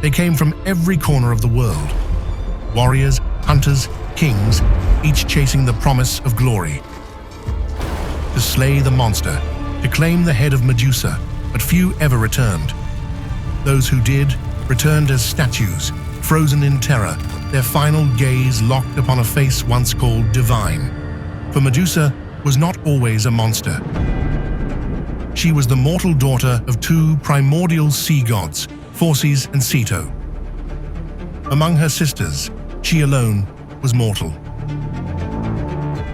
They came from every corner of the world. Warriors, hunters, kings, each chasing the promise of glory. To slay the monster, to claim the head of Medusa, but few ever returned. Those who did returned as statues, frozen in terror, their final gaze locked upon a face once called divine. For Medusa was not always a monster. She was the mortal daughter of two primordial sea gods, Perseus and Ceto. Among her sisters, she alone was mortal.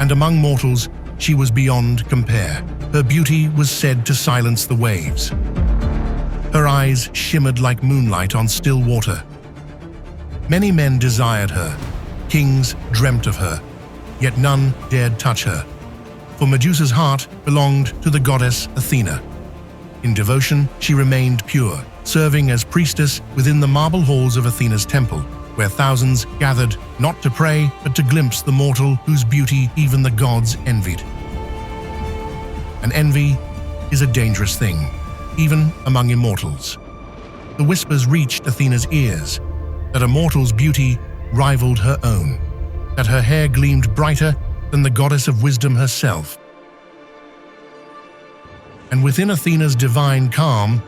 And among mortals, she was beyond compare. Her beauty was said to silence the waves. Her eyes shimmered like moonlight on still water. Many men desired her, kings dreamt of her, yet none dared touch her. For Medusa's heart belonged to the goddess Athena. In devotion, she remained pure, serving as priestess within the marble halls of Athena's temple, where thousands gathered not to pray, but to glimpse the mortal whose beauty even the gods envied. And envy is a dangerous thing, even among immortals. The whispers reached Athena's ears that a mortal's beauty rivaled her own, that her hair gleamed brighter than the goddess of wisdom herself. And within Athena's divine calm,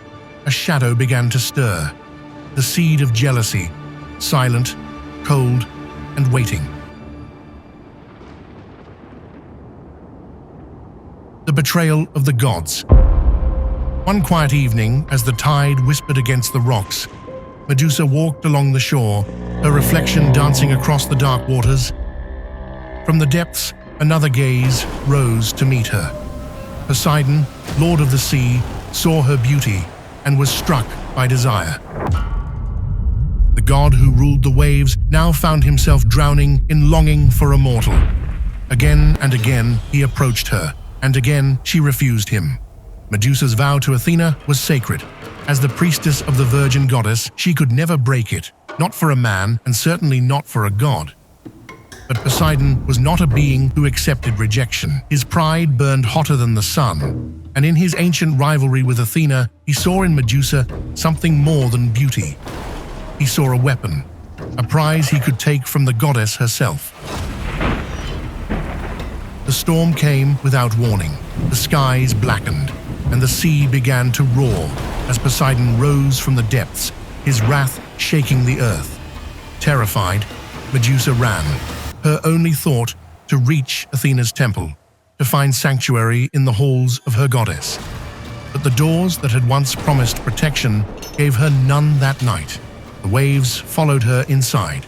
a shadow began to stir, the seed of jealousy, silent, cold, and waiting. The betrayal of the gods. One quiet evening, as the tide whispered against the rocks, Medusa walked along the shore, her reflection dancing across the dark waters. From the depths, another gaze rose to meet her. Poseidon, lord of the sea, saw her beauty and was struck by desire. The god who ruled the waves now found himself drowning in longing for a mortal. Again and again he approached her, and again she refused him. Medusa's vow to Athena was sacred. As the priestess of the virgin goddess, she could never break it, not for a man and certainly not for a god. But Poseidon was not a being who accepted rejection. His pride burned hotter than the sun, and in his ancient rivalry with Athena, he saw in Medusa something more than beauty. He saw a weapon, a prize he could take from the goddess herself. The storm came without warning. The skies blackened, and the sea began to roar as Poseidon rose from the depths, his wrath shaking the earth. Terrified, Medusa ran, her only thought to reach Athena's temple, to find sanctuary in the halls of her goddess. But the doors that had once promised protection gave her none that night. The waves followed her inside.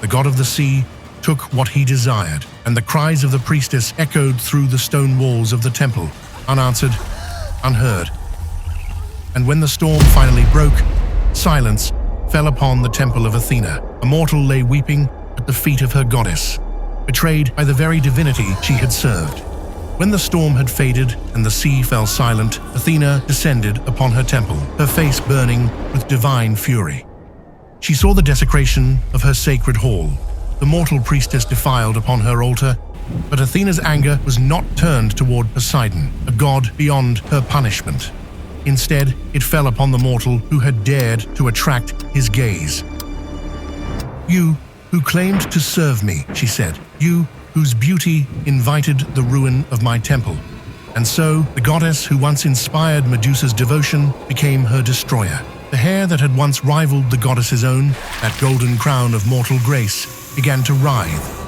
The god of the sea took what he desired, and the cries of the priestess echoed through the stone walls of the temple, unanswered, unheard. And when the storm finally broke, silence fell upon the temple of Athena. A mortal lay weeping at the feet of her goddess, betrayed by the very divinity she had served. When the storm had faded and the sea fell silent, Athena descended upon her temple, her face burning with divine fury. She saw the desecration of her sacred hall, the mortal priestess defiled upon her altar, but Athena's anger was not turned toward Poseidon, a god beyond her punishment. Instead, it fell upon the mortal who had dared to attract his gaze. "You who claimed to serve me," she said, "you whose beauty invited the ruin of my temple." And so, the goddess who once inspired Medusa's devotion became her destroyer. The hair that had once rivaled the goddess's own, that golden crown of mortal grace, began to writhe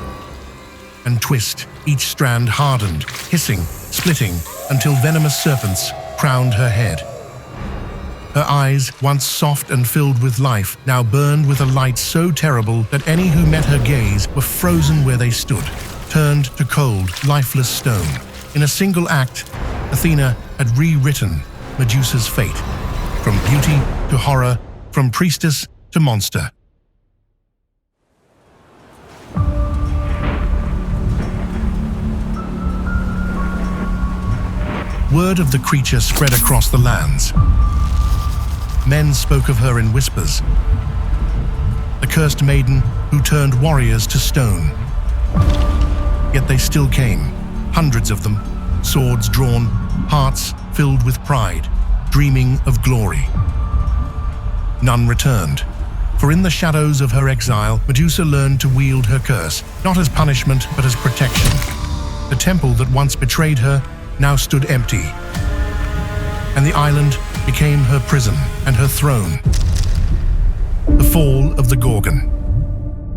and twist. Each strand hardened, hissing, splitting, until venomous serpents crowned her head. Her eyes, once soft and filled with life, now burned with a light so terrible that any who met her gaze were frozen where they stood, turned to cold, lifeless stone. In a single act, Athena had rewritten Medusa's fate, from beauty to horror, from priestess to monster. Word of the creature spread across the lands. Men spoke of her in whispers. The cursed maiden who turned warriors to stone. Yet they still came, hundreds of them, swords drawn, hearts filled with pride, dreaming of glory. None returned. For in the shadows of her exile, Medusa learned to wield her curse, not as punishment but as protection. The temple that once betrayed her now stood empty, and the island became her prison and her throne. The fall of the Gorgon.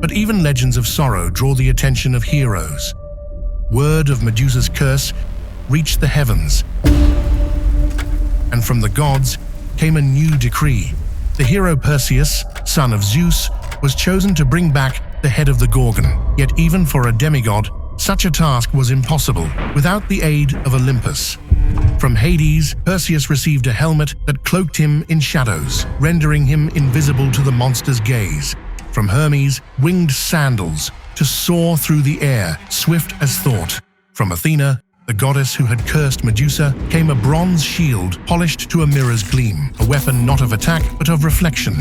But even legends of sorrow draw the attention of heroes. Word of Medusa's curse reached the heavens, and from the gods came a new decree. The hero Perseus, son of Zeus, was chosen to bring back the head of the Gorgon. Yet even for a demigod, such a task was impossible without the aid of Olympus. From Hades, Perseus received a helmet that cloaked him in shadows, rendering him invisible to the monster's gaze. From Hermes, winged sandals to soar through the air, swift as thought. From Athena, the goddess who had cursed Medusa, came a bronze shield polished to a mirror's gleam, a weapon not of attack but of reflection.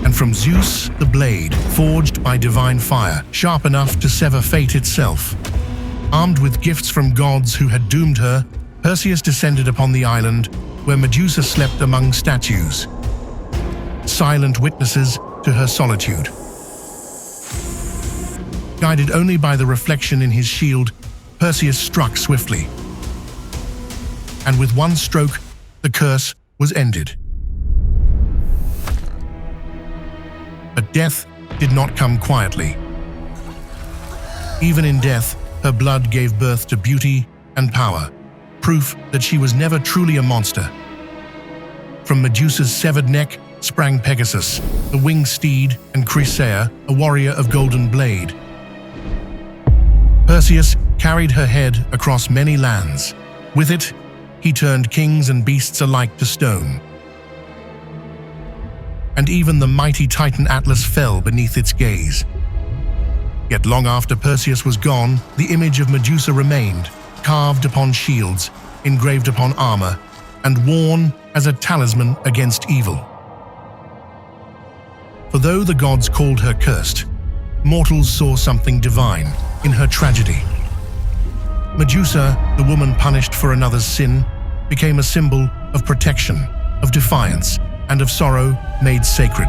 And from Zeus, the blade, forged by divine fire, sharp enough to sever fate itself. Armed with gifts from gods who had doomed her, Perseus descended upon the island where Medusa slept among statues, silent witnesses to her solitude. Guided only by the reflection in his shield, Perseus struck swiftly. And with one stroke, the curse was ended. But death did not come quietly. Even in death, her blood gave birth to beauty and power, proof that she was never truly a monster. From Medusa's severed neck sprang Pegasus, the winged steed, and Chrysaea, a warrior of golden blade. Perseus carried her head across many lands. With it, he turned kings and beasts alike to stone. And even the mighty Titan Atlas fell beneath its gaze. Yet long after Perseus was gone, the image of Medusa remained, carved upon shields, engraved upon armor, and worn as a talisman against evil. For though the gods called her cursed, mortals saw something divine in her tragedy. Medusa, the woman punished for another's sin, became a symbol of protection, of defiance, and of sorrow made sacred.